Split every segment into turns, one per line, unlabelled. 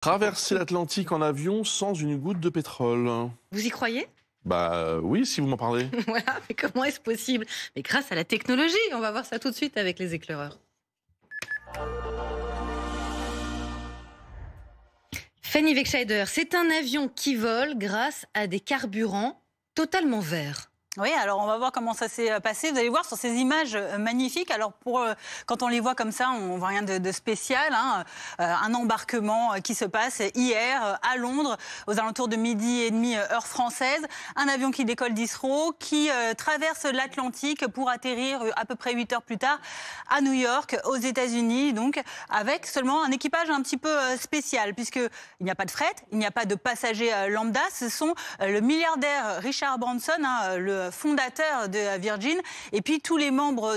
Traverser l'Atlantique en avion sans une goutte de pétrole.
Vous y croyez?
Bah oui, si vous m'en parlez.
Voilà, mais comment est-ce possible? Mais grâce à la technologie, on va voir ça tout de suite avec les éclaireurs. Fanny Wegscheider, c'est un avion qui vole grâce à des carburants totalement verts.
Oui, alors on va voir comment ça s'est passé. Vous allez voir sur ces images magnifiques. Alors quand on les voit comme ça, on voit rien de spécial. Hein. Un embarquement qui se passe hier à Londres, aux alentours de 12h30 heure française. Un avion qui décolle d'Heathrow, qui traverse l'Atlantique pour atterrir à peu près 8 heures plus tard à New York, aux États-Unis. Donc avec seulement un équipage un petit peu spécial, puisqu'il n'y a pas de fret, il n'y a pas de passagers lambda. Ce sont le milliardaire Richard Branson, le fondateur de Virgin, et puis tous les membres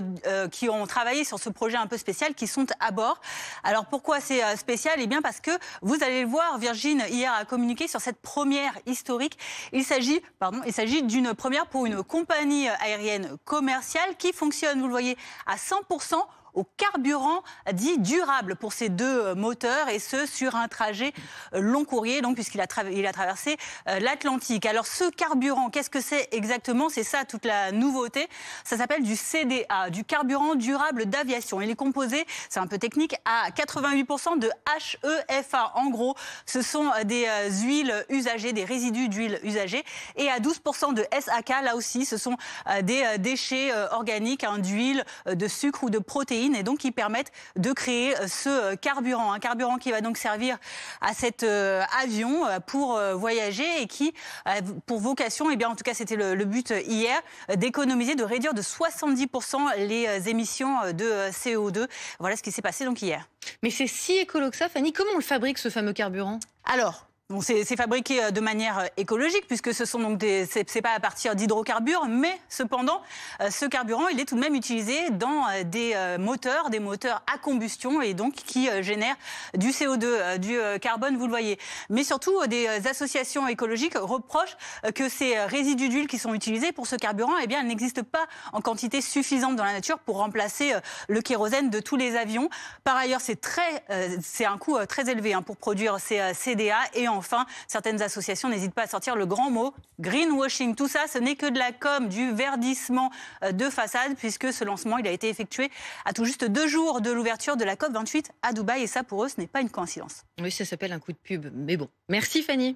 qui ont travaillé sur ce projet un peu spécial qui sont à bord. Alors pourquoi c'est spécial? Eh bien parce que vous allez le voir, Virgin hier a communiqué sur cette première historique. Il s'agit d'une première pour une compagnie aérienne commerciale qui fonctionne, vous le voyez, à 100% au carburant dit durable pour ces deux moteurs, et ce sur un trajet long courrier, donc puisqu'il a traversé l'Atlantique. Alors ce carburant, qu'est-ce que c'est exactement? C'est ça toute la nouveauté. Ça s'appelle du CDA, du carburant durable d'aviation. Il est composé, c'est un peu technique, à 88% de HEFA. En gros, ce sont des huiles usagées, des résidus d'huile usagées, et à 12% de SAK. Là aussi, ce sont des déchets organiques, d'huile, de sucre ou de protéines, et donc qui permettent de créer ce carburant. Un carburant qui va donc servir à cet avion pour voyager, et qui, pour vocation, eh bien, en tout cas c'était le but hier, d'économiser, de réduire de 70% les émissions de CO2. Voilà ce qui s'est passé donc hier.
Mais c'est si écolo que ça, Fanny. Comment on le fabrique, ce fameux carburant?
Alors, bon, c'est fabriqué de manière écologique, puisque ce sont donc c'est pas à partir d'hydrocarbures, mais cependant, ce carburant, il est tout de même utilisé dans des moteurs à combustion, et donc qui génèrent du CO2, du carbone, vous le voyez. Mais surtout, des associations écologiques reprochent que ces résidus d'huile qui sont utilisés pour ce carburant, eh bien, elles n'existent pas en quantité suffisante dans la nature pour remplacer le kérosène de tous les avions. Par ailleurs, c'est un coût très élevé pour produire ces CDA. Et enfin, certaines associations n'hésitent pas à sortir le grand mot greenwashing. Tout ça, ce n'est que de la com, du verdissement de façade, puisque ce lancement, il a été effectué à tout juste 2 jours de l'ouverture de la COP28 à Dubaï. Et ça, pour eux, ce n'est pas une coïncidence.
Oui, ça s'appelle un coup de pub. Mais bon, merci Fanny.